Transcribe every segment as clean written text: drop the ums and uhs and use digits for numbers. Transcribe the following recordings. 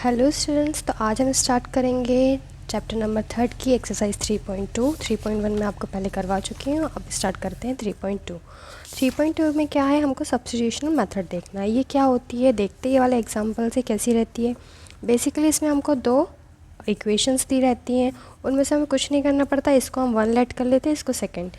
Hello students, तो आज हम स्टार्ट करेंगे चैप्टर नंबर 3 की एक्सरसाइज 3.2। 3.1 में आपको पहले करवा चुकी हूँ। अब स्टार्ट करते हैं 3.2। 3.2 में क्या है, हमको सब्स्टिट्यूशन मेथड देखना है। ये क्या होती है देखते ही, ये वाले एग्जांपल से कैसी रहती है। बेसिकली इसमें हमको दो इक्वेशंस दी रहती हैं, उनमें से हमें कुछ नहीं करना पड़ता। इसको हम 1 लेट कर लेते हैं, इसको सेकेंड।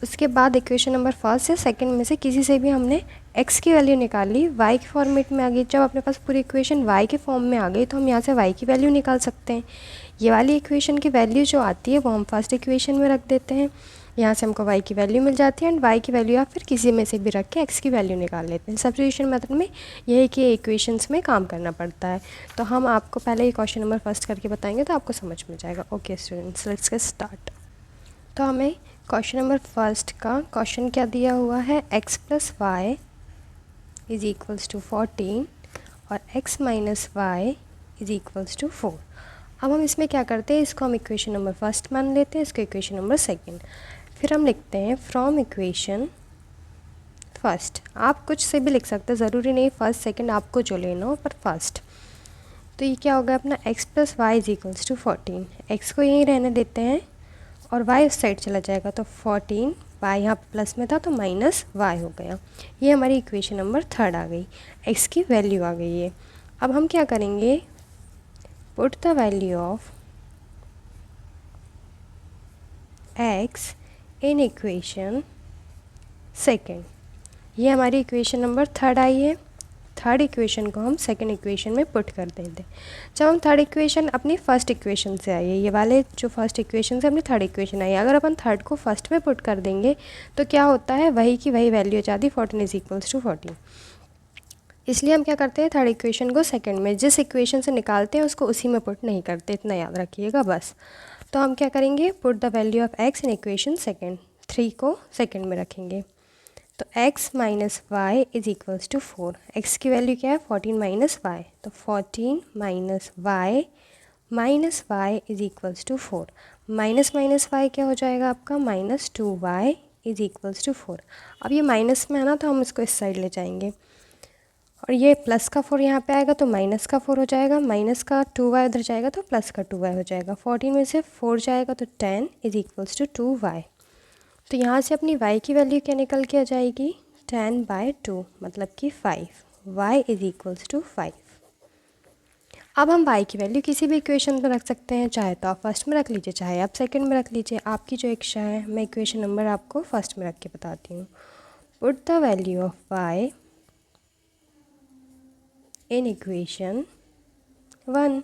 उसके बाद इक्वेशन नंबर फर्स्ट या सेकंड में से किसी से भी हमने x की वैल्यू निकाली, y के फॉर्मेट में आ गई। जब अपने पास पूरी इक्वेशन y के फॉर्म में आ गई तो हम यहाँ से y की वैल्यू निकाल सकते हैं। ये वाली इक्वेशन की वैल्यू जो आती है वो हम फर्स्ट इक्वेशन में रख देते हैं। यहाँ से हमको y की वैल्यू मिल जाती है एंड y की वैल्यू या फिर किसी में से भी रख के x की वैल्यू निकाल लेते हैं। सब्स्टिट्यूशन मेथड में यही है कि इक्वेशंस में काम करना पड़ता है। तो हम आपको पहले ये क्वेश्चन नंबर फर्स्ट करके बताएंगे तो आपको समझ में जाएगा। Okay students, let's get start. तो हमें क्वेश्चन नंबर फर्स्ट का क्वेश्चन क्या दिया हुआ है, x plus y is equals to 14 और x minus y is equals to 4। अब हम इसमें क्या करते हैं, इसको हम इक्वेशन नंबर फर्स्ट मान लेते हैं, इसको इक्वेशन नंबर सेकंड। फिर हम लिखते हैं फ्रॉम इक्वेशन फर्स्ट। आप कुछ से भी लिख सकते हैं, ज़रूरी नहीं फर्स्ट सेकंड आपको जो लेना हो, पर फर्स्ट। तो ये क्या होगा अपना x plus y is equals to 14। x को यहीं रहने देते हैं और y उस साइड चला जाएगा, तो 14 y यहाँ प्लस में था तो माइनस y हो गया। ये हमारी इक्वेशन नंबर थर्ड आ गई, x की वैल्यू आ गई है। अब हम क्या करेंगे, put the value of x in equation second. ये हमारी इक्वेशन नंबर थर्ड आई है। थर्ड इक्वेशन को हम सेकंड इक्वेशन में पुट कर देते हैं। जब हम थर्ड इक्वेशन अपनी फर्स्ट इक्वेशन से आई है, ये वाले जो फर्स्ट इक्वेशन से अपनी थर्ड इक्वेशन आई है, अगर अपन थर्ड को फर्स्ट में पुट कर देंगे तो क्या होता है, वही की वही वैल्यू हो जाती है, 14 इज इक्वल्स टू 14। इसलिए हम क्या करते हैं, थर्ड इक्वेशन को सेकंड में जिस इक्वेशन से निकालते हैं उसको उसी में पुट नहीं करते, इतना याद रखिएगा बस। तो हम क्या करेंगे, put the value of x in equation second. 3 को सेकेंड में रखेंगे तो x minus y is equals to 4। x की वैल्यू क्या है, 14 माइनस वाई, तो 14 minus y minus y is equals to 4। Minus minus y क्या हो जाएगा आपका, minus 2y is equals to 4। अब ये माइनस में है ना, तो हम इसको इस साइड ले जाएंगे और ये प्लस का 4 यहाँ पे आएगा तो माइनस का 4 हो जाएगा, माइनस का 2y उधर जाएगा तो प्लस का 2y हो जाएगा। 14 में से 4 जाएगा तो 10 इज इक्वल्स टू 2y। तो यहाँ से अपनी y की वैल्यू क्या निकल के आ जाएगी, 10/2 मतलब कि 5। y is equals to 5। अब हम y की वैल्यू किसी भी इक्वेशन में रख सकते हैं, चाहे तो आप फर्स्ट में रख लीजिए, चाहे आप सेकंड में रख लीजिए, आपकी जो इच्छा है। मैं इक्वेशन नंबर आपको फर्स्ट में रख के बताती हूँ। Put the value of y in equation 1।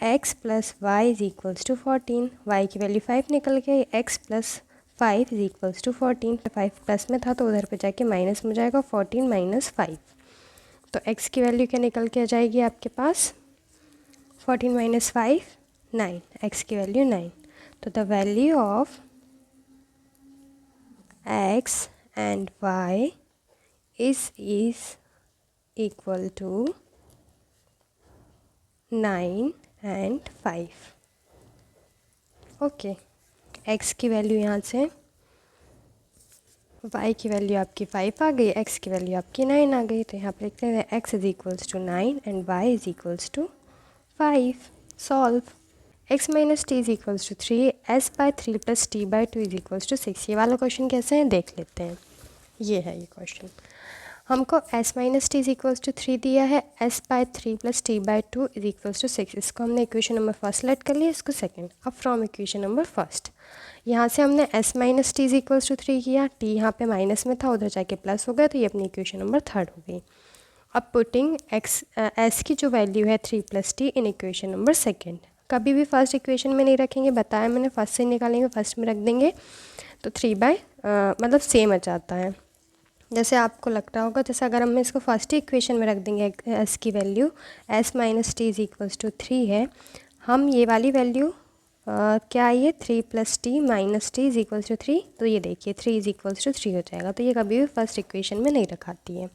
x plus y is equals to 14। y की वैल्यू 5 निकल गई, x plus 5 is equals to 14। 5 plus में था तो उधर पे जाके माइनस में जाएगा, 14 माइनस 5। तो x की वैल्यू क्या निकल के आ जाएगी आपके पास, 14 माइनस 5 9। x की वैल्यू 9। तो the value of x and y is equal to 9 and 5। Okay, x की वैल्यू यहाँ से, y की वैल्यू आपकी 5 आ गई, x की वैल्यू आपकी 9 आ गई। तो यहाँ पर लिखते हैं x is equals to 9 and y is equals to 5। Solve. x minus t is equals to 3, s/3 plus t/2 is equals to 6। ये वाला क्वेश्चन कैसे है देख लेते हैं। ये है ये क्वेश्चन, हमको s minus t is equals to 3 दिया है, s/3 plus t/2 is equals to 6। इसको हमने इक्वेशन नंबर फर्स्ट लेट कर लिया, इसको सेकंड। अब फ्रॉम इक्वेशन नंबर फर्स्ट, यहाँ से हमने s minus t is equals to 3 किया, t यहाँ पे माइनस में था उधर जाके प्लस हो गया, तो ये अपनी इक्वेशन नंबर थर्ड हो गई। अब पुटिंग s की जो वैल्यू है 3 plus T in equation number second. कभी भी फर्स्ट इक्वेशन में नहीं रखेंगे, बताया मैंने, फर्स्ट से निकालेंगे, फर्स्ट में रख देंगे तो 3 मतलब सेम आ जाता है। जैसे आपको लग रहा होगा, जैसे अगर हम इसको फर्स्ट ही इक्वेशन में रख देंगे, s की value s minus t is equals to 3 है, हम ये वाली वैल्यू क्या आई है, 3 plus t minus t is equals to 3, तो ये देखिए 3 इज इक्वल्स टू 3 हो जाएगा। तो ये कभी भी फर्स्ट इक्वेशन में नहीं रखाती है।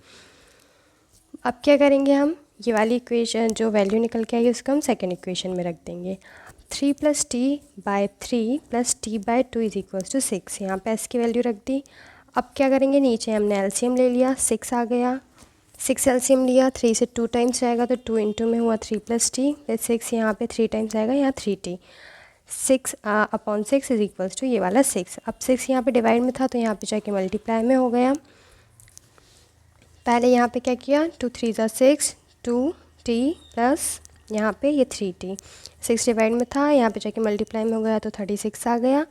अब क्या करेंगे, हम ये वाली इक्वेशन जो वैल्यू निकल के आई उसको हम सेकेंड इक्वेशन में रख देंगे। 3 plus t by 3 plus t/2 is equals to 6। यहाँ पे s की वैल्यू रख दी। अब क्या करेंगे, नीचे हमने एलसीएम ले लिया, 6 आ गया 6 एलसीएम लिया, 3 से 2 टाइम्स जाएगा तो 2 इंटू में हुआ 3 प्लस टी, फिर 6 यहाँ पे 3 टाइम्स आएगा, यहाँ 3t, 6 upon 6 is equals to ये वाला 6। अब 6 यहाँ पे डिवाइड में था तो यहाँ पे जाके मल्टीप्लाई में हो गया। पहले यहाँ पे क्या किया, 2 3 ज़ा 6, 2t प्लस यहाँ पे ये 3t, 6 डिवाइड में था, यहाँ पे जाके मल्टीप्लाई में हो गया तो 36 आ गया।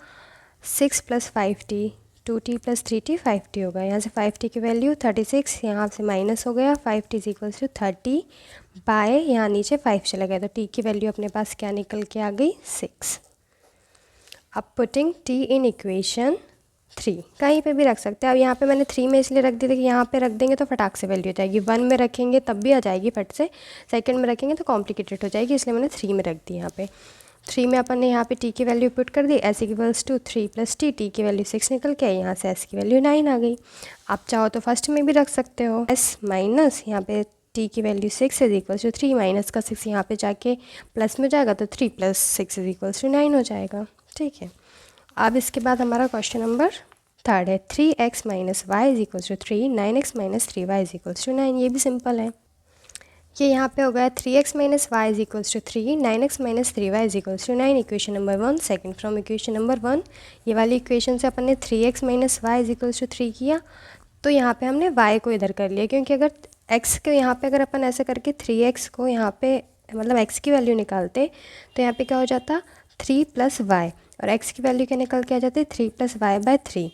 6 plus 5t, 2t plus 3t 5t होगा। यहाँ से 5t की वैल्यू 36, यहाँ से माइनस हो गया, 5t is equals to 30 bye यहाँ नीचे 5 चला गया तो t की वैल्यू अपने पास क्या निकल के आ गई, 6। अब पुटिंग t इन इक्वेशन 3, कहीं पे भी रख सकते हैं। अब यहाँ पे मैंने 3 में इसलिए रख दी थी कि यहाँ पे रख देंगे तो फटाक से वैल्यू हो जाएगी, 1 में रखेंगे तब भी आ जाएगी फट से, सेकंड में रखेंगे तो कॉम्प्लिकेटेड हो जाएगी, इसलिए मैंने 3 में रख दी। यहाँ पे 3 में अपन ने यहाँ पे t की वैल्यू पुट कर दी, s equals to 3 plus t, t की वैल्यू 6 निकल के आई, यहाँ से s की वैल्यू 9 आ गई। आप चाहो तो फर्स्ट में भी रख सकते हो, s माइनस यहाँ पे t की value 6 is equals to 3, minus का 6 यहाँ पे जाके प्लस में जाएगा तो 3 प्लस 6 इज इक्वल्स टू 9 हो जाएगा। ठीक है, अब इसके बाद हमारा क्वेश्चन नंबर 3 है, 3x minus y is equals to 3, 9x minus 3y is equals to 9। ये भी सिंपल है, ये यहाँ पे हो गया 3x minus y is equals to 3, 9x minus 3y is equals to 9, equation number 1। Second from equation number 1, ये वाली इक्वेशन से अपन ने 3x minus y is equals to 3 किया, तो यहाँ पे हमने y को इधर कर लिया, क्योंकि अगर x को यहाँ पे अगर अपन ऐसे करके 3x को यहाँ पे मतलब x की वैल्यू निकालते तो यहाँ पे क्या हो जाता, 3 प्लस वाई, और x की वैल्यू क्या निकल के आ जाती है, 3 प्लस वाई बाय 3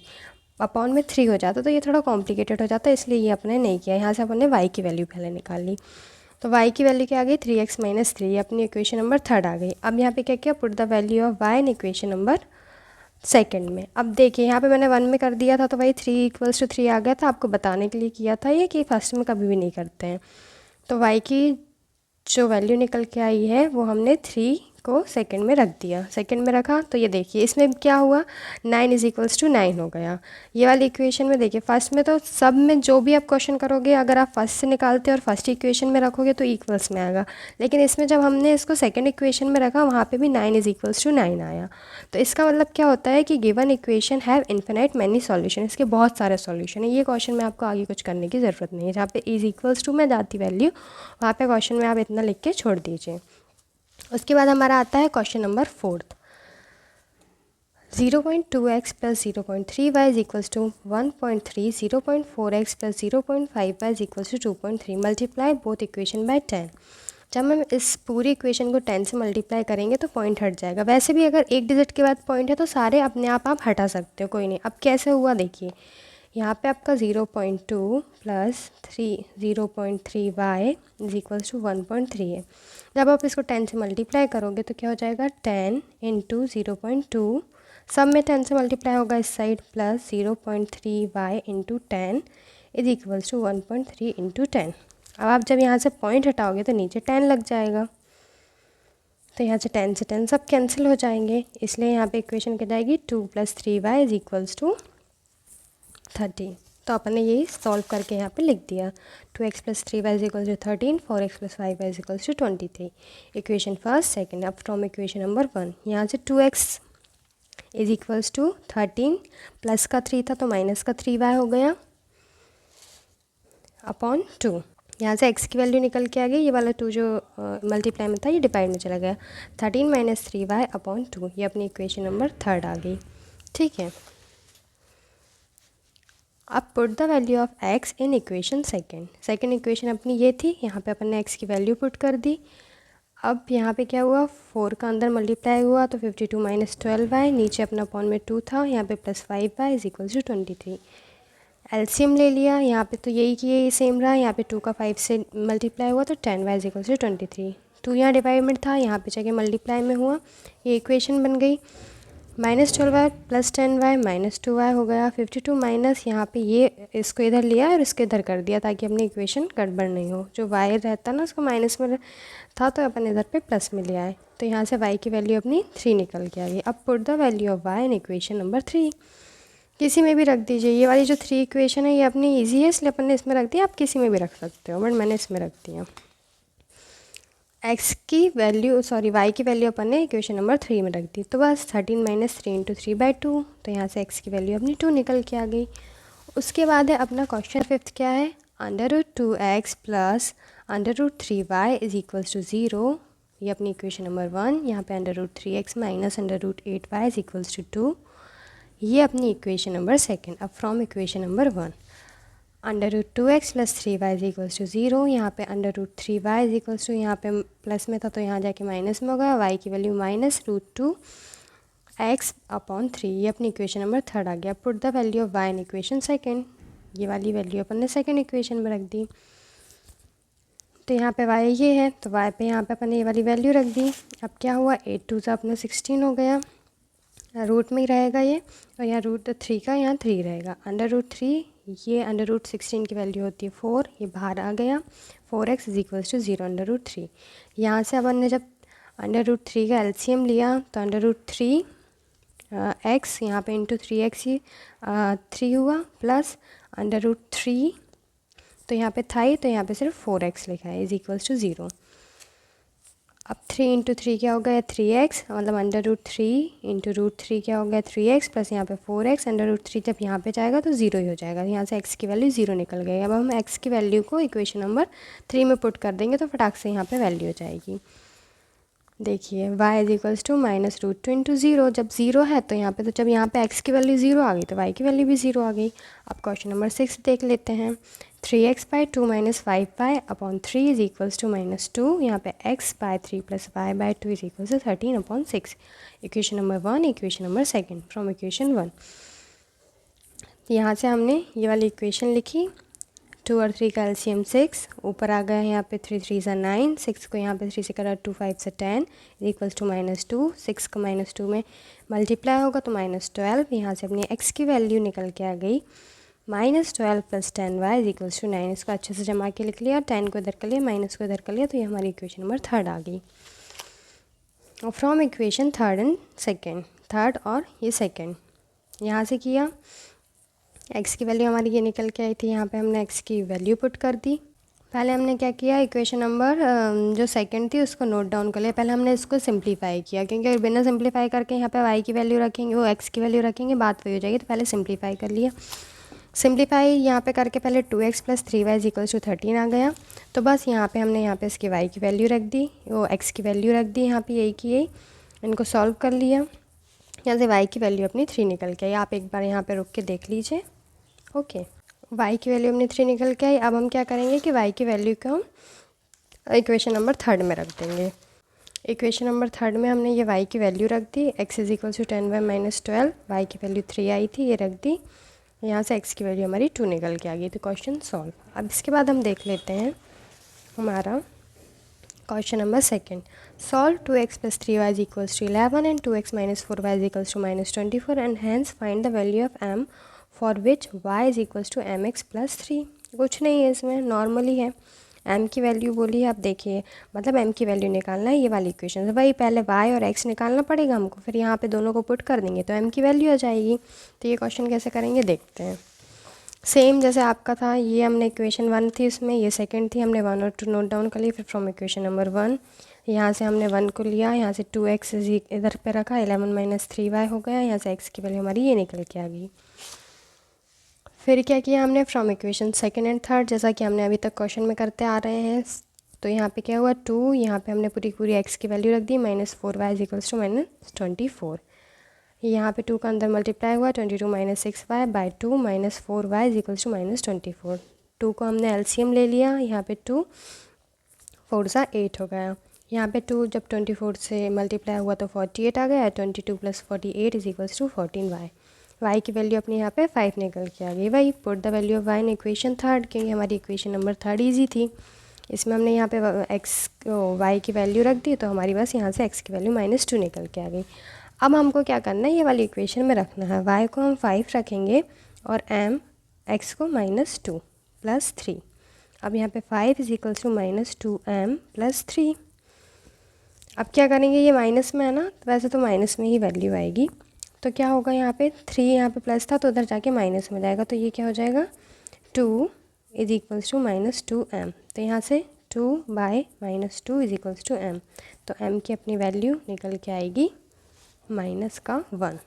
अपॉन में 3 हो जाता, तो ये थोड़ा कॉम्प्लिकेटेड हो जाता है, इसलिए ये अपने नहीं किया। यहाँ से अपन ने y की वैल्यू पहले निकाल ली, तो y की वैल्यू क्या आ गई, 3x माइनस 3, ये अपनी इक्वेशन नंबर 3 आ गई। अब यहाँ पे क्या किया, put the value of y in equation number second में। अब देखिए यहाँ पे मैंने 1 में कर दिया था तो वही 3 इक्वल्स टू 3 आ गया था, आपको बताने के लिए किया था ये कि फर्स्ट में कभी भी नहीं करते हैं। तो y की जो वैल्यू निकल के आई है वो हमने 3 को सेकंड में रख दिया, सेकंड में रखा तो ये देखिए इसमें क्या हुआ, 9 इज इक्वल्स टू 9 हो गया। ये वाली इक्वेशन में देखिए फर्स्ट में तो सब में जो भी आप क्वेश्चन करोगे अगर आप फर्स्ट से निकालते और फर्स्ट इक्वेशन में रखोगे तो इक्वल्स में आएगा, लेकिन इसमें जब हमने इसको सेकंड इक्वेशन में रखा वहाँ पे भी 9 इज इक्वल्स टू 9 आया। तो इसका मतलब क्या होता है कि given equation have infinite many solution, इसके बहुत सारे सॉल्यूशन है। ये क्वेश्चन में आपको आगे कुछ करने की ज़रूरत नहीं है, जहाँ पे इज इक्वल्स टू में जाती वैल्यू वहाँ पे क्वेश्चन में आप इतना लिख के छोड़ दीजिए। उसके बाद हमारा आता है question number 4, 0.2x plus 0.3y is equals to 1.3, 0.4x plus 0.5y is equals to 2.3, multiply both equation by 10। जब हम इस पूरी इक्वेशन को 10 से मल्टीप्लाई करेंगे तो पॉइंट हट जाएगा। वैसे भी अगर एक डिजिट के बाद पॉइंट है तो सारे अपने आप हटा सकते हो, कोई नहीं। अब कैसे हुआ देखिए, यहाँ पे आपका 0.2 plus 0.3y is equals to 1.3 है। जब आप इसको 10 से मल्टीप्लाई करोगे तो क्या हो जाएगा, 10 इंटू 0.2, सब में 10 से मल्टीप्लाई होगा इस side, plus 0.3y into 10 is equals to 1.3 into 10। अब आप जब यहाँ से पॉइंट हटाओगे तो नीचे 10 लग जाएगा, तो यहाँ से 10 से 10 सब कैंसिल हो जाएंगे, इसलिए यहाँ पे इक्वेशन क्या जाएगी, 2 plus 3y is equals to 30। तो अपन ने यही सॉल्व करके यहाँ पे लिख दिया, 2x plus 3y is equals to 13, 4x plus 5y is equals to 23। Equation first second. अब फ्रॉम इक्वेशन नंबर 1, यहाँ से 2x is equals to 13, plus का 3 था तो माइनस का 3y हो गया, अपॉन 2। यहाँ से x की वैल्यू निकल के आ गई, ये वाला 2 जो मल्टीप्लाई में था ये डिवाइड में चला गया, 13 माइनस 3y अपॉन 2, ये अपनी इक्वेशन नंबर 3 आ गई। ठीक है, अब put the value of x in equation second. Second equation अपनी ये थी, यहाँ पे अपन ने x की वैल्यू पुट कर दी। अब यहाँ पे क्या हुआ, 4 का अंदर मल्टीप्लाई हुआ तो 52 माइनस 12y, नीचे अपना अपॉन में 2 था, यहाँ पे plus 5y is equals to 23। LCM ले लिया, यहाँ पे तो यही कि यही सेम रहा, यहाँ पे 2 का 5 से मल्टीप्लाई हुआ तो 10y इज इक्वल्स टू 23। 2 यहाँ डिवाइड था, यहाँ पे जाके मल्टीप्लाई में हुआ, ये इक्वेशन बन गई। Minus 12y plus 10y minus 2y हो गया। 52 माइनस यहाँ पे ये इसको इधर लिया और इसको इधर कर दिया ताकि अपनी इक्वेशन गड़बड़ नहीं हो, जो y रहता ना उसको माइनस में था तो अपन इधर पे प्लस में लिया है, तो यहाँ से y की वैल्यू अपनी 3 निकल के आ गई। अब put the value of y in equation number 3, किसी में भी रख दीजिए। ये वाली जो 3 इक्वेशन है ये अपनी ईजी है इसलिए अपन ने इसमें रख दिया, आप किसी में भी रख सकते हो, बट मैंने इसमें रख दिया। x की वैल्यू y की वैल्यू अपन ने इक्वेशन नंबर 3 में रख दी, तो बस 13 माइनस 3 इंटू 3/2, तो यहाँ से x की वैल्यू अपनी 2 निकल के आ गई। उसके बाद है अपना क्वेश्चन 5 क्या है, √2x plus √3y is equals to 0, ये अपनी इक्वेशन नंबर 1। यहाँ पे √3x minus √8y is equals to 2, ये अपनी इक्वेशन नंबर 2। अब from equation number 1 √2x plus 3y is equals to 0, यहाँ पे √3y इज इक्वल्स टू, यहाँ पे प्लस में था तो यहाँ जाके माइनस में होगा, y की वैल्यू माइनस √2x अपॉन 3, ये अपनी इक्वेशन नंबर 3 आ गया। Put the value of y in equation 2, ये वाली वैल्यू अपन ने सेकंड इक्वेशन में रख दी। तो यहाँ पे y ये है तो y पे यहाँ पे अपन ने ये वाली वैल्यू रख दी। अब क्या हुआ, 8 2 अपना 16 हो गया, रूट में ही रहेगा ये, और यहाँ √3 का यहाँ 3 रहेगा। √3 ये √16 की वैल्यू होती है 4, ये बाहर आ गया, 4x इज इक्वल्स टू 0 √3। यहाँ से अपन ने जब √3 का एलसीएम लिया तो √3 x यहाँ पे इंटू 3x ही 3 हुआ, प्लस √3 तो यहाँ पे था ही, तो यहाँ पे सिर्फ 4x लिखा है, इज इक्वल्स टू 0। अब 3 इंटू 3 क्या हो गया, 3x, मतलब √3 इंटू √3 क्या हो गया, 3x प्लस यहाँ पे 4x, √3 जब यहाँ पे जाएगा तो 0 ही हो जाएगा, यहाँ से x की वैल्यू 0 निकल गई। अब हम x की वैल्यू को इक्वेशन नंबर 3 में पुट कर देंगे तो फटाक से यहाँ पे वैल्यू हो जाएगी। देखिए y is equals to minus √2 into 0, जब 0 है तो यहाँ पे, तो जब यहाँ पे x की वैल्यू 0 आ गई तो y की वैल्यू भी 0 आ गई। अब क्वेश्चन नंबर 6 देख लेते हैं। 3x/2 minus 5y upon 3 is equals to -2, यहाँ पे x/3 plus y/2 is equals to 13/6। Equation number 1, equation number 2 from equation 1। यहाँ से हमने ये वाली इक्वेशन लिखी, 2 और 3 का एलसीएम 6, ऊपर आ गया यहाँ पे 3 3 9, 6 को यहाँ पे 3 से करा 2 5 से 10 इज इक्वल्स टू -2, 6 को -2 में मल्टीप्लाई होगा तो -12, यहाँ से अपनी x की वैल्यू निकल के आ गई -12 plus 10y is equals to 9। इसको अच्छे से जमा के लिख लिया, 10 को इधर कर लिया, माइनस को इधर कर लिया, तो ये हमारी इक्वेशन नंबर 3 आ गई। और फ्रॉम इक्वेशन 3 एंड 2, 3 और ये 2 यहाँ से किया, x की वैल्यू हमारी ये निकल के आई थी, यहाँ पे हमने x की वैल्यू पुट कर दी। पहले हमने क्या किया, इक्वेशन नंबर जो 2 थी उसको नोट डाउन कर लिया। पहले हमने इसको सिंप्लीफाई किया, क्योंकि अगर बिना सिंप्लीफाई करके यहाँ पे y की वैल्यू रखेंगे, वो x की वैल्यू रखेंगे, बात वही हो जाएगी। तो पहले सिंप्लीफाई कर लिया। सिंप्लीफाई यहाँ पे करके पहले 2x plus 3y is equals to 13 आ गया। तो बस यहाँ पे हमने यहाँ पे इसकी y की वैल्यू रख दी, वो x की वैल्यू रख दी, यहाँ पे यही की यही, इनको सॉल्व कर लिया। यहाँ से y की वैल्यू अपनी 3 निकल के आई। आप एक बार यहाँ पे रुक के देख लीजिए। ओके, y की वैल्यू अपनी 3 निकल के आई। अब हम क्या करेंगे कि y की वैल्यू को हम इक्वेशन नंबर 3 में रख देंगे। इक्वेशन नंबर 3 में हमने ये y की वैल्यू रख दी, x is equals to 10y-12, y की वैल्यू 3 आई थी, ये रख दी। यहाँ से x की वैल्यू हमारी 2 निकल के आ गई, तो क्वेश्चन सॉल्व। अब इसके बाद हम देख लेते हैं हमारा question number 2। Solve 2x plus 3y is equals to 11 and 2x minus 4y is equals to -24 and hence find the value of m for which y is equals to mx plus 3। कुछ नहीं है इसमें, normally है। m की value बोली है, आप देखिए, मतलब m की वैल्यू निकालना है, ये वाली इक्वेशन से वही पहले y और x निकालना पड़ेगा हमको, फिर यहाँ पे दोनों को पुट कर देंगे तो m की वैल्यू आ जाएगी। तो ये क्वेश्चन कैसे करेंगे देखते हैं। सेम जैसे आपका था, ये हमने इक्वेशन 1 थी, इसमें ये 2 थी, हमने 1 और 2 नोट डाउन कर ली। फिर फ्रॉम इक्वेशन नंबर 1 यहाँ से हमने 1 को लिया, यहाँ से 2x इधर पे रखा, 11 माइनस 3y हो गया, यहाँ से x की वैल्यू हमारी ये निकल के आ गई। फिर क्या किया हमने, फ्रॉम इक्वेशन 2 एंड 3, जैसा कि हमने अभी तक क्वेश्चन में करते आ रहे हैं। तो यहाँ पे क्या हुआ, 2, यहाँ पे हमने पूरी x की वैल्यू रख दी, -4y इज इक्वल्स टू -24। यहाँ पे 2 का अंदर मल्टीप्लाई हुआ, 22 minus 6y by 2 minus 4y is equals to -24। 2 को हमने एलसीएम ले लिया, यहाँ पे 2 4 सा 8 हो गया। यहाँ पे 2 जब 24 से मल्टीप्लाई हुआ तो 48 आ गया, 22 plus 48 is equals to 14y। y की वैल्यू अपने यहाँ पे 5 निकल के आ गई। वही put the value of y in equation 3, क्योंकि हमारी इक्वेशन नंबर 3 ईजी थी। इसमें हमने यहाँ पे y की वैल्यू रख दी, तो हमारी बस यहाँ से x की वैल्यू -2 निकल के आ गई। अब हमको क्या करना है, ये वाली इक्वेशन में रखना है। y को हम 5 रखेंगे और x को -2 प्लस 3। अब यहाँ पे 5 is equals to -2m plus 3। अब क्या करेंगे, ये माइनस में है ना, तो वैसे तो माइनस में ही वैल्यू आएगी। तो क्या होगा, यहाँ पे 3 यहाँ पे प्लस था तो उधर जाके माइनस में जाएगा, तो ये क्या हो जाएगा, 2 इज इक्वल्स टू -2m। तो यहाँ से 2 by -2 is equals to m। तो m की अपनी वैल्यू निकल के आएगी -1।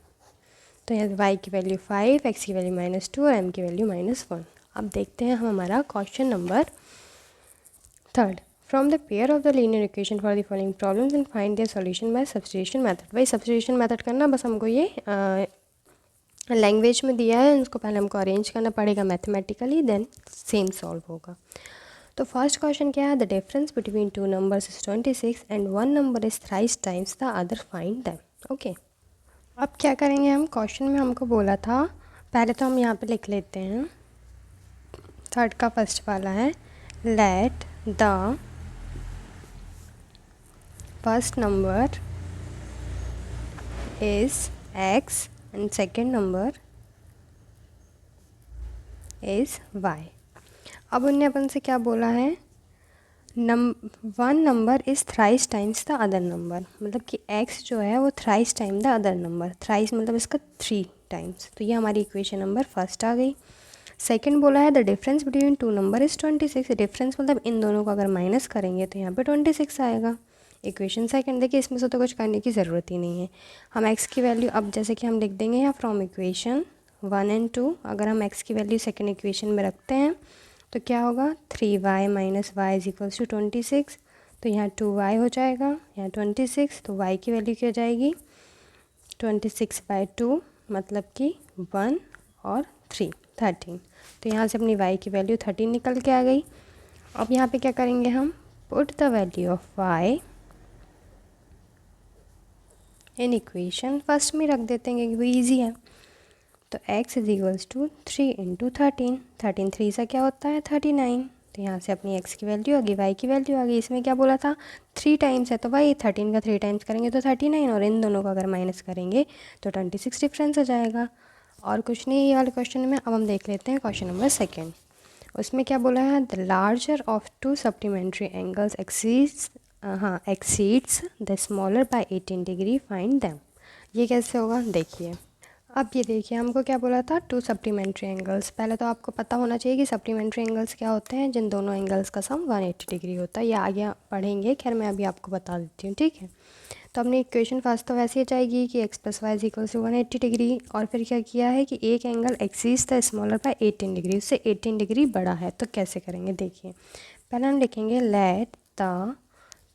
तो यहाँ y की वैल्यू 5, x की वैल्यू -2 और m की वैल्यू -1। अब देखते हैं हम हमारा question number 3rd। From the pair of the linear equation for the following problems and find their solution bye substitution method. वही सब्स्टिट्यूशन मेथड करना, बस हमको ये लैंग्वेज में दिया है, उसको पहले हमको अरेंज करना पड़ेगा मैथमेटिकली, देन सेम सॉल्व होगा। तो फर्स्ट क्वेश्चन क्या है, the difference between two numbers is 26 and one number is thrice times the other, find them. Okay, अब क्या करेंगे हम, क्वेश्चन में हमको बोला था, पहले तो हम यहाँ पे लिख लेते हैं। 3rd का फर्स्ट वाला है, let the first number is x and second number is y। अब उनने अपन से क्या बोला है, one number is thrice times the other number, मतलब कि x जो है वो thrice time the other number, thrice मतलब इसका 3 टाइम्स। तो ये हमारी इक्वेशन नंबर फर्स्ट आ गई। सेकंड बोला है the difference between two number is 26। Difference मतलब इन दोनों को अगर माइनस करेंगे तो यहाँ पे 26 आएगा। इक्वेशन सेकंड, देखिए इसमें से तो कुछ करने की ज़रूरत ही नहीं है। हम x की वैल्यू अब जैसे कि हम लिख देंगे यहाँ फ्रॉम इक्वेशन 1 एंड 2, अगर हम x की वैल्यू सेकेंड इक्वेशन में रखते हैं तो क्या होगा, 3y minus y is equals to 26। तो यहाँ 2y हो जाएगा, यहाँ 26, तो y की वैल्यू क्या हो जाएगी 26/2, मतलब कि 1 और 3 13। तो यहाँ से अपनी y की वैल्यू 13 निकल के आ गई। अब यहाँ पे क्या करेंगे हम, put the value of y in equation first में रख देते हैं क्योंकि वो ईजी है। तो x is equals to 3 into 13, 13 3 से क्या होता है 39। तो यहाँ से अपनी x की वैल्यू आ गई, y की वैल्यू आ गई। इसमें क्या बोला था 3 टाइम्स है, तो भाई 13 का 3 टाइम्स करेंगे तो 39, और इन दोनों को अगर माइनस करेंगे तो 26 डिफरेंस हो जाएगा। और कुछ नहीं ये वाले क्वेश्चन में। अब हम देख लेते हैं क्वेश्चन नंबर सेकेंड। उसमें क्या बोला है, the larger of to supplementary angles exceeds the smaller by 18 degree, find them. ये कैसे होगा देखिए। अब ये देखिए हमको क्या बोला था, टू सप्लीमेंट्री एंगल्स। पहले तो आपको पता होना चाहिए कि सप्लीमेंट्री एंगल्स क्या होते हैं, जिन दोनों एंगल्स का सम 180 डिग्री होता है। ये आगे पढ़ेंगे, खैर मैं अभी आपको बता देती हूँ, ठीक है। तो हमने इक्वेशन फर्स्ट तो वैसे ही जाएगी कि x + y = 180 डिग्री, और फिर क्या किया है कि एक angle exceeds the smaller by 18 degree, उससे 18 डिग्री बड़ा है। तो कैसे करेंगे देखिए, पहले हम लिखेंगे let the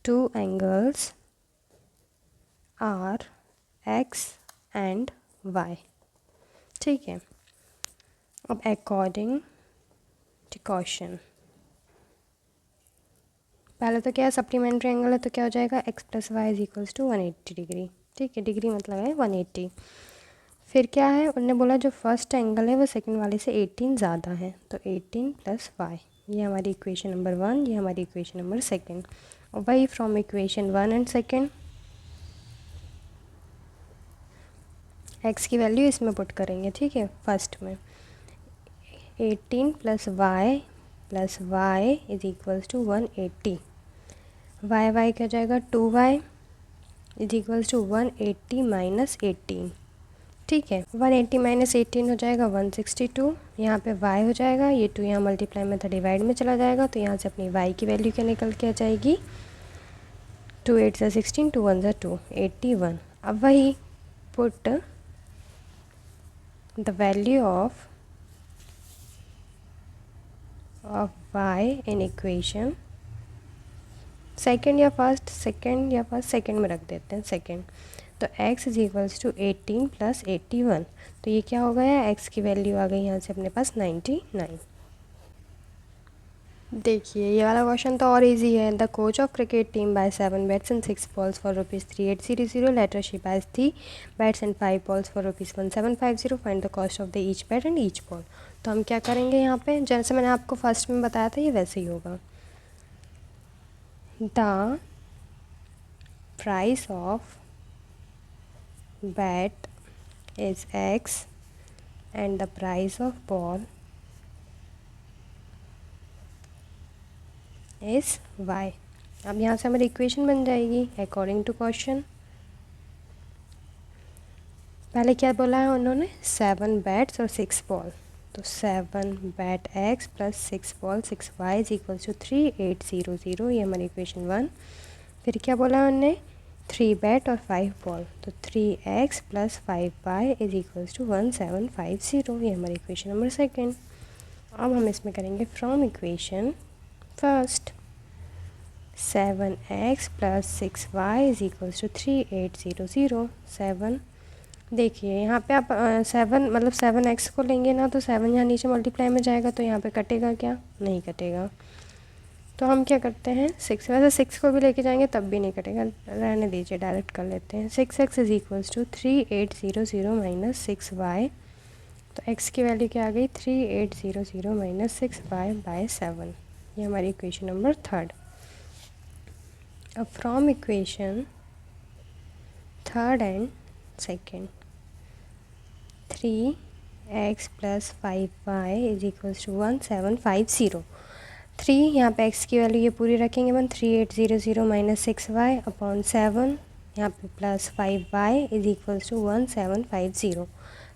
two angles are x and y, ठीक है। अब अकॉर्डिंग टू क्वेश्चन, पहले तो क्या है सप्लीमेंट्री एंगल है, तो क्या हो जाएगा x + y = 180 डिग्री, ठीक है। डिग्री मतलब है 180। फिर क्या है, उन्होंने बोला जो फर्स्ट एंगल है वो सेकंड वाले से 18 ज़्यादा है, तो 18 + y, ये हमारी इक्वेशन नंबर 1, ये हमारी इक्वेशन नंबर सेकंड। और वही from equation 1 and second x की वैल्यू इसमें पुट करेंगे, ठीक है। फर्स्ट में 18 + y + y is equals to 180, y क्या जाएगा 2y इज इक्वल्स टू 180 - 18, ठीक है। 180 - 18 हो जाएगा 162, यहाँ पे y हो जाएगा, ये 2 यहाँ मल्टीप्लाई में था डिवाइड में चला जाएगा, तो यहाँ से अपनी y की वैल्यू क्या निकल के आ जाएगी, 2 8 = 16, 2 1 = 2, 81। अब वही put the value of y in equation second या फर्स्ट, सेकेंड में रख देते हैं सेकेंड। तो x इज इक्वल्स टू 18 + 81, तो ये क्या हो गया, x की वैल्यू आ गई यहाँ से अपने पास 99। देखिए ये वाला क्वेश्चन तो और इजी है। The coach of cricket team buy 7 bats and 6 balls for ₹3800, later she buys 3 bats and 5 balls for ₹1750, find the cost of the each bat and each ball. तो हम क्या करेंगे यहाँ पे, जैसे मैंने आपको फर्स्ट में बताया था ये वैसे ही होगा। The price of bat is x and the price of ball is y। अब यहाँ से हमारी इक्वेशन बन जाएगी अकॉर्डिंग टू क्वेश्चन। पहले क्या बोला है उन्होंने, 7 बैट्स और 6 बॉल, तो 7 bat x + 6 ball 6y is equals to 3800, ये हमारी इक्वेशन 1। फिर क्या बोला है उन्होंने, 3 बैट और 5 बॉल, तो 3x + 5y is equals to 1750, ये हमारी इक्वेशन नंबर सेकेंड। अब हम इसमें करेंगे from equation first 7x + 6y = 3800। 7 देखिए यहाँ पे आप 7 मतलब 7x को लेंगे ना तो 7 यहाँ नीचे मल्टीप्लाई में जाएगा तो यहाँ पे कटेगा क्या, नहीं कटेगा। तो हम क्या करते हैं 6, वैसे 6 को भी लेके जाएंगे तब भी नहीं कटेगा, रहने दीजिए, डायरेक्ट कर लेते हैं। 6x = 3800 - 6y। तो x की वैल्यू क्या आ गई 3800 - 6y/7। ये हमारी इक्वेशन नंबर 3। अब from equation 3rd and 2nd 3x + 5y = 1750। 3 यहाँ पे x की वैल्यू ये पूरी रखेंगे अपन 3800 - 6y/7, यहाँ पे प्लस 5y = 1750।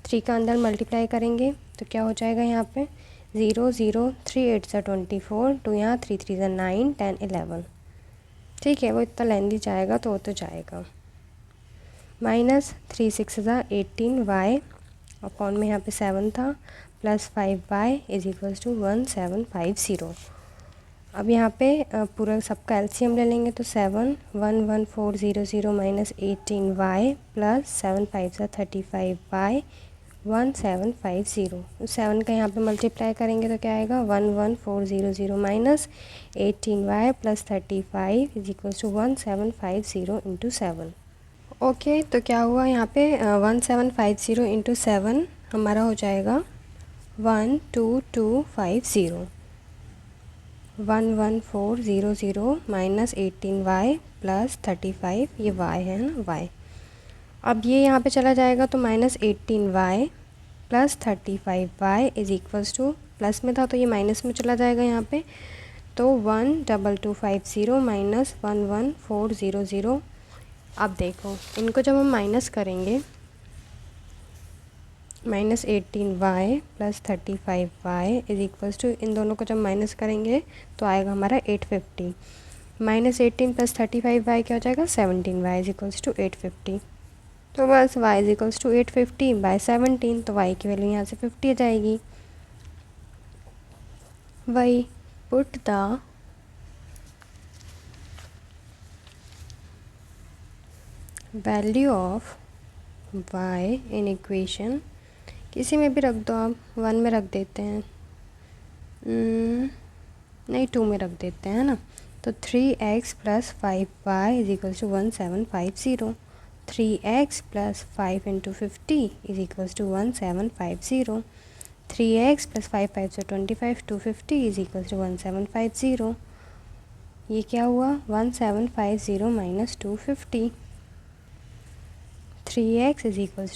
3 का अंदर मल्टीप्लाई करेंगे तो क्या हो जाएगा यहाँ पे 0 0 3 8 = 24, तो यहाँ 3 3 = 9 10 11। ठीक है, वो इतना लेंदी जाएगा तो वो तो जाएगा। -3 6 = 18y अपॉन में यहाँ पे 7 था, प्लस 5y = 1750। अब यहाँ पे पूरा सबका एलसीएम ले लेंगे तो 7 11400 - 18y प्लस 7 5 = 35y 1750। 7 का यहाँ पे मल्टीप्लाई करेंगे तो क्या आएगा 11400 - 18y प्लस 35 = 1750 × 7। ओके, तो क्या हुआ यहाँ पे 1750 × 7 हमारा हो जाएगा 12250। 11400 - 18y प्लस 35, ये y है ना, y। अब ये यहाँ पे चला जाएगा तो -18y प्लस 35y = प्लस में था तो ये माइनस में चला जाएगा यहाँ पे, तो 12250 - 11400। अब देखो इनको जब हम माइनस करेंगे, -18y प्लस 35y = इन दोनों को जब माइनस करेंगे तो आएगा हमारा 850। -18 प्लस 35y क्या हो जाएगा 17y = 850। तो बस y = 850/17, तो y की वैल्यू यहाँ से 50 आ जाएगी। वही put the value of y in equation, किसी में भी रख दो आप, 1 में रख देते हैं, नहीं 2 में रख देते हैं ना। तो 3x + 5y = 1750। 3x + 5 × 50 = 1750। 3x + 5 5 = 25, 250 = 1750। ये क्या हुआ 1750 - 250। 3x =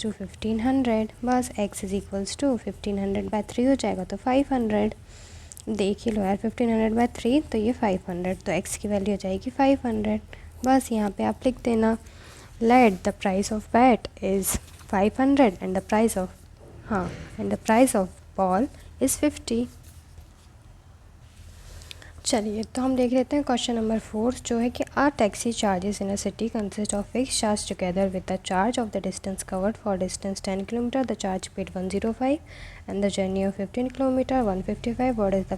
1500, बस x = 1500/3 हो जाएगा तो 500। देख ही लो यार 1500/3 तो ये 500, तो x की वैल्यू हो जाएगी 500। बस यहाँ पे आप लिख देना let the price of bat is 500 and the price of ball is 50। चलिए तो हम देख लेते हैं क्वेश्चन नंबर 4, जो है कि are taxi charges in a city consist of fix charge together with the charge of the distance covered for distance 10 kilometre, the charge paid 105 and the journey of 15 kilometre 155। What is the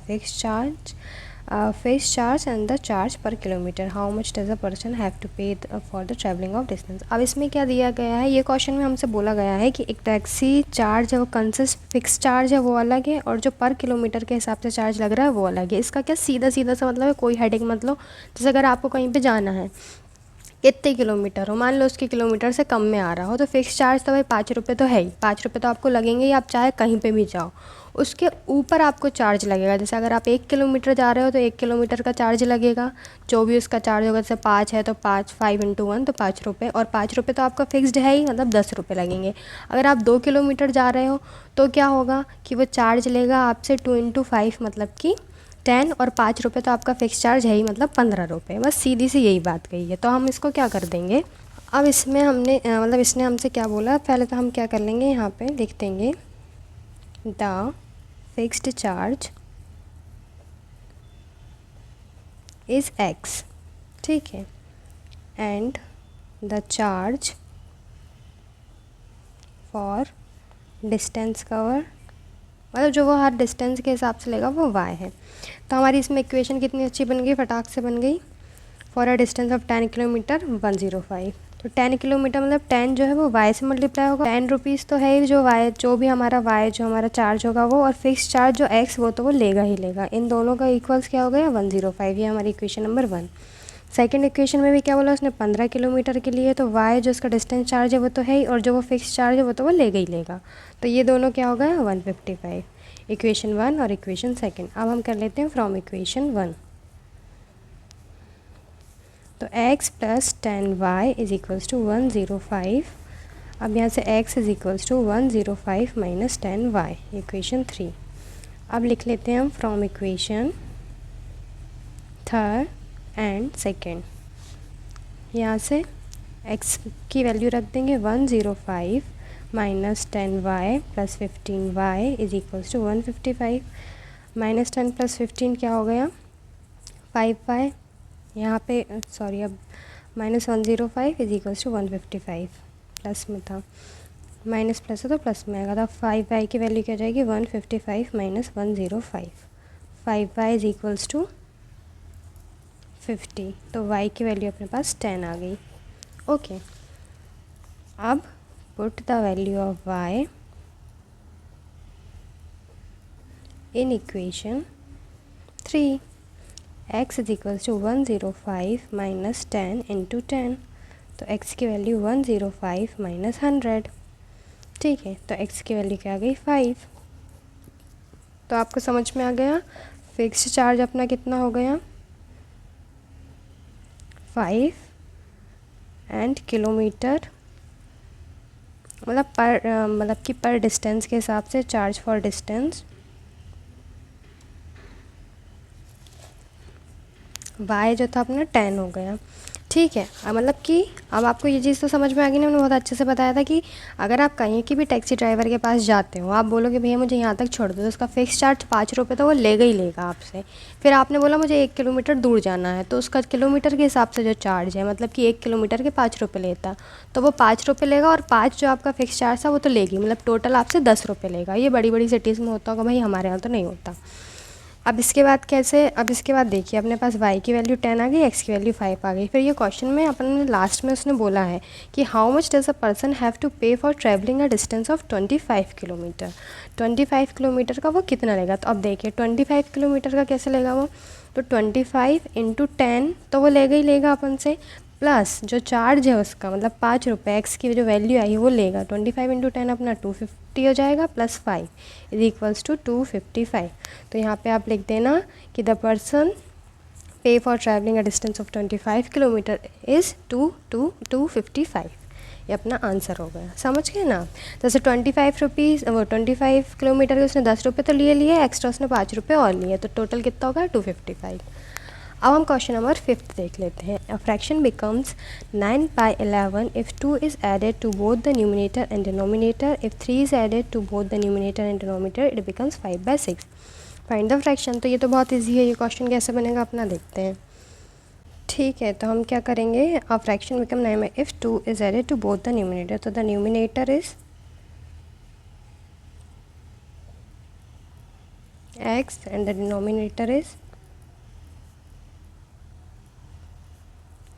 fix charge and the charge per kilometre, how much does a person have to pay for the travelling of distance. अब इसमें क्या दिया गया है, ये question में हमसे बोला गया है कि एक टैक्सी चार्ज है वो कंसिस्ट फिक्स चार्ज है वो अलग है, और जो पर किलोमीटर के हिसाब से चार्ज लग रहा है वो अलग है। इसका क्या सीधा सीधा सा मतलब है, कोई हेडिंग मतलब, जैसे अगर आपको कहीं पे जाना है, कितने किलोमीटर हो, मान लो उसके किलोमीटर से कम में आ रहा हो, तो फिक्स चार्ज तो भाई 5 रुपये तो है ही, 5 रुपये तो आपको लगेंगे ही, आप चाहे कहीं पे भी जाओ। उसके ऊपर आपको चार्ज लगेगा, जैसे अगर आप 1 किलोमीटर जा रहे हो तो 1 किलोमीटर का चार्ज लगेगा, जो भी उसका चार्ज होगा, जैसे 5 है तो 5 × 1 तो 5 रुपये, और 5 रुपये तो आपका फिक्स्ड है ही, मतलब 10 रुपये लगेंगे। अगर आप 2 किलोमीटर जा रहे हो तो क्या होगा कि वो चार्ज लेगा आपसे 2 × 5 मतलब कि 10, और 5 रुपये तो आपका फिक्स चार्ज है ही, मतलब 15 रुपये। बस सीधी सी यही बात कही है। तो हम इसको क्या कर देंगे, अब इसमें हमने मतलब इसने हमसे क्या बोला, पहले तो हम क्या कर लेंगे, यहाँ पे लिख देंगे the fixed charge is x, ठीक है, and the charge for distance cover मतलब जो वो हर डिस्टेंस के हिसाब से लेगा वो y है। तो हमारी इसमें इक्वेशन कितनी अच्छी बन गई, फटाक से बन गई। For a distance of 10 kilometre 105, तो 10 किलोमीटर मतलब 10 जो है वो y से मल्टीप्लाई होगा। 10 रुपीज़ तो है ही, जो y जो भी हमारा y जो हमारा चार्ज होगा वो, और फिक्स चार्ज जो x वो तो वो लेगा ही लेगा। इन दोनों का इक्वल्स क्या हो गया 105, ये हमारी इक्वेशन नंबर 1। सेकंड इक्वेशन में भी क्या बोला उसने 15 किलोमीटर के लिए, तो y जो उसका डिस्टेंस चार्ज है वो तो है ही, और जो वो फिक्स चार्ज है वो तो वो लेगा ही लेगा। तो ये दोनों क्या हो गया 155, इक्वेशन 1 और इक्वेशन सेकंड। अब हम कर लेते हैं फ्रॉम इक्वेशन 1। तो x plus 10y is equals to 105। अब यहाँ से x is equals to 105 minus 10y, equation 3। अब लिख लेते हैं हम from equation third and second. यहाँ से x की वैल्यू रख देंगे 105 minus 10y plus 15y is equals to 155। Minus 10 plus 15 क्या हो गया 5y, यहाँ पे सॉरी, अब minus 105 is equals to 155, plus में था, माइनस प्लस है तो प्लस में आएगा। तो 5y की वैल्यू क्या जाएगी 155 minus 105, 5y is equals to 50। तो y की वैल्यू अपने पास 10 आ गई। ओके, अब put the value of y in equation 3। x is equals to 105 minus 10 into 10, तो x की वैल्यू 105 माइनस 100, ठीक है। तो x की वैल्यू क्या आ गई 5। तो आपको समझ में आ गया फिक्स्ड चार्ज अपना कितना हो गया 5 एंड किलोमीटर, मतलब कि पर डिस्टेंस के हिसाब से चार्ज फॉर डिस्टेंस, y जो था अपना 10 हो गया, ठीक है। मतलब कि अब आपको ये चीज़ तो समझ में आ गई ना, मैंने बहुत अच्छे से बताया था कि अगर आप कहीं की भी टैक्सी ड्राइवर के पास जाते हो, आप बोलोगे भैया मुझे यहाँ तक छोड़ दो, तो उसका फिक्स चार्ज 5 रुपये तो वो लेगा ही लेगा आपसे। फिर आपने बोला मुझे 1 किलोमीटर दूर जाना है, तो उसका किलोमीटर के हिसाब से जो चार्ज है, मतलब कि 1 किलोमीटर के 5 रुपये लेता, तो वो 5 रुपये लेगा, और 5 जो आपका फिक्स चार्ज था वो तो लेगी, मतलब टोटल आपसे 10 रुपये लेगा। ये बड़ी बड़ी सिटीज़ में होता होगा भाई, हमारे यहाँ तो नहीं होता। अब इसके बाद कैसे, अब इसके बाद देखिए अपने पास y की वैल्यू 10 आ गई, x की वैल्यू 5 आ गई। फिर ये क्वेश्चन में अपन ने लास्ट में उसने बोला है कि how much does a person have to pay for travelling a distance of 25 kilometre. 25 kilometre का वो कितना लेगा। तो अब देखिए 25 किलोमीटर का कैसे लेगा वो, तो 25 इंटू 10 तो वो लेगा ही लेगा अपन से, प्लस जो चार्ज है उसका मतलब 5 रुपये, एक्स की जो वैल्यू आई वो लेगा। 25 इंटू 10 अपना 250 हो जाएगा, प्लस 5 इज इक्वल्स टू 255। तो यहाँ पे आप लिख देना कि द पर्सन पे for travelling a distance of 25 kilometre is 255। ये अपना आंसर हो गया, समझ गए ना। जैसे 25 रुपीज़, वो 25 किलोमीटर के उसने 10 रुपये तो लिए, एक्स्ट्रा उसने 5 रुपये और लिए, तो टोटल कितना होगा 255। अब हम क्वेश्चन नंबर 5 देख लेते हैं। A fraction becomes 9/11 if 2 is added to both the numerator and denominator. If 3 is added to both the numerator and denominator it becomes 5/6। Find the fraction. तो ये तो बहुत ईजी है, ये क्वेश्चन कैसे बनेगा अपना देखते हैं। ठीक है, तो हम क्या करेंगे, a fraction become 9 if 2 is added to both the numerator, तो the numerator is x and the denominator is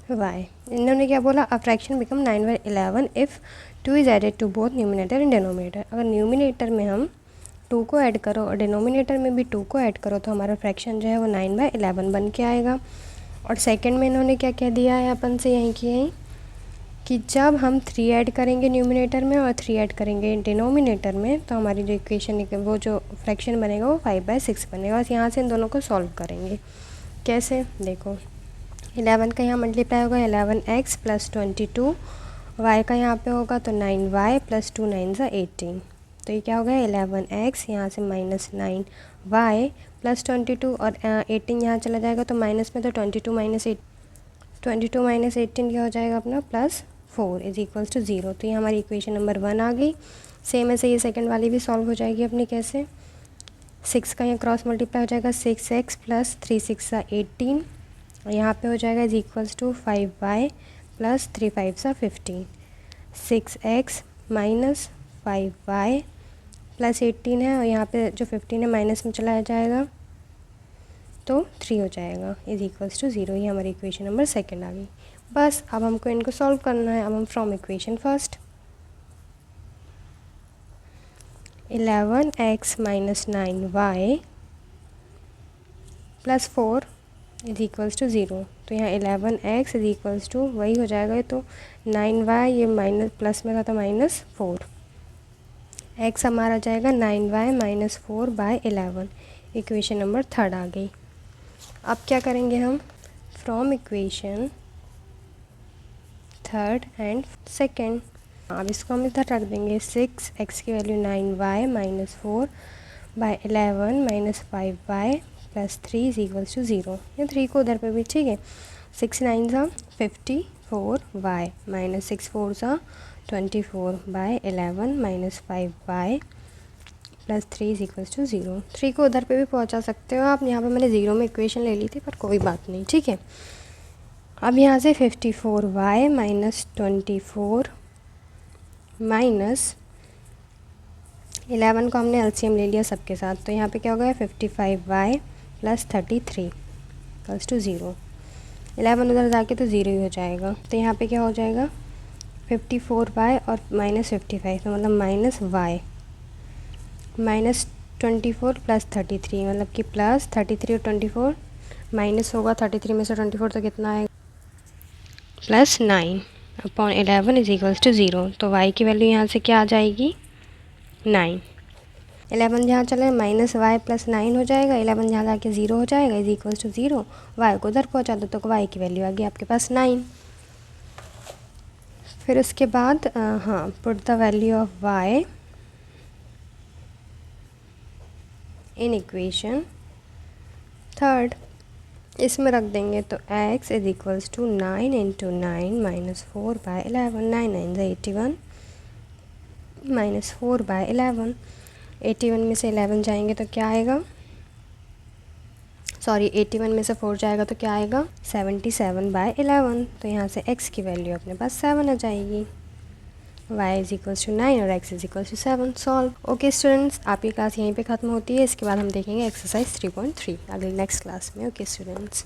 y। इन्होंने क्या बोला, a fraction become 9/11 if 2 is added to both numerator and denominator. अगर न्यूमिनेटर में हम 2 को add करो और डिनोमिनेटर में भी 2 को ऐड करो, तो हमारा फ्रैक्शन जो है वो 9/11 बन के आएगा। और सेकंड में इन्होंने क्या कह दिया है अपन से, यहीं की यहीं, कि जब हम 3 ऐड करेंगे न्यूमिनेटर में और 3 ऐड करेंगे डिनोमिनेटर में, तो हमारी जो इक्वेशन वो जो फ्रैक्शन बनेगा वो 5/6 बनेगा। बस यहाँ से इन दोनों को सॉल्व करेंगे। कैसे, देखो 11 का यहाँ मल्टीप्लाई होगा 11x प्लस 22, y का यहाँ पे होगा तो 9y प्लस 2 9 ज़ा 18। तो ये क्या हो गया 11x, यहाँ से माइनस 9y प्लस 22, और 18 यहाँ चला जाएगा तो माइनस में, तो 22 माइनस 18 क्या हो जाएगा अपना प्लस 4 इज इक्वल्स टू 0। तो ये हमारी इक्वेशन नंबर 1 आ गई। सेम ऐसे ये सेकंड वाली भी सॉल्व हो जाएगी अपनी। कैसे, 6 का यहाँ क्रॉस मल्टीप्लाई हो जाएगा 6x प्लस 3 6 ज़ा 18, और यहाँ पे हो जाएगा is equals to 5y plus 3 5 ज़ा 15। 6x माइनस 5y प्लस 18 है और यहाँ पे जो 15 है माइनस में चला जाएगा तो 3 हो जाएगा इज इक्वल्स टू 0। ये हमारी इक्वेशन नंबर सेकंड आ गई। बस अब हमको इनको सॉल्व करना है। अब हम from equation first 11x minus 9y plus 4 is equals to 0। तो यहाँ 11x इज इक्वल्स टू वही हो जाएगा, तो 9y ये माइनस प्लस में था तो माइनस 4, x हमारा जाएगा 9y minus 4 by 11। Equation number third आ गई। अब क्या करेंगे हम, from equation third and second, अब इसको हम इधर रख देंगे। 6x की value 9y minus 4 by 11 minus 5y plus 3 is equals to 0। ये 3 को उधर पे भी, ठीक है। 6 9 सा 54y माइनस 6 4 सा 24 by 11 minus 5y plus 3 is equals to 0। 3 को उधर पे भी पहुंचा सकते हो आप। यहाँ पे मैंने 0 में इक्वेशन ले ली थी पर कोई बात नहीं, ठीक है। अब यहाँ से 54y माइनस 24 माइनस 11 को हमने एलसीएम ले लिया सबके साथ, तो यहाँ पे क्या हो गया 55y प्लस 33 प्लस टू 0। 11 उधर जाके तो 0 ही हो जाएगा, तो यहाँ पे क्या हो जाएगा 54y और माइनस 55, तो मतलब माइनस y माइनस 24 प्लस 33, मतलब कि प्लस 33 और 24 माइनस होगा 33 में से 24 तो कितना आएगा plus 9 upon 11 is equals to 0। तो y की वैल्यू यहाँ से क्या आ जाएगी 9। 11 जहाँ चले माइनस y प्लस 9 हो जाएगा, 11 जहाँ जाके 0 हो जाएगा इज इक्वल्स टू 0। y को उधर पहुँचा दो तो y की वैल्यू आ गई आपके पास 9। फिर उसके बाद हाँ, put the value of y in equation third, इसमें रख देंगे तो x is equals to 9 into 9 minus 4 by 11, 9 9 ज़ा 81 माइनस 4 बाय 11। 81 में से 11 जाएंगे तो क्या आएगा, सॉरी 81 में से 4 जाएगा तो क्या आएगा 77 बाय 11। तो यहाँ से x की वैल्यू अपने पास 7 आ जाएगी। y इज इक्वल्स टू 9 और x is equals to 7। Solve. Okay students, आपकी क्लास यहीं पे ख़त्म होती है। इसके बाद हम देखेंगे एक्सरसाइज 3.3 अगली नेक्स्ट क्लास में। Okay students.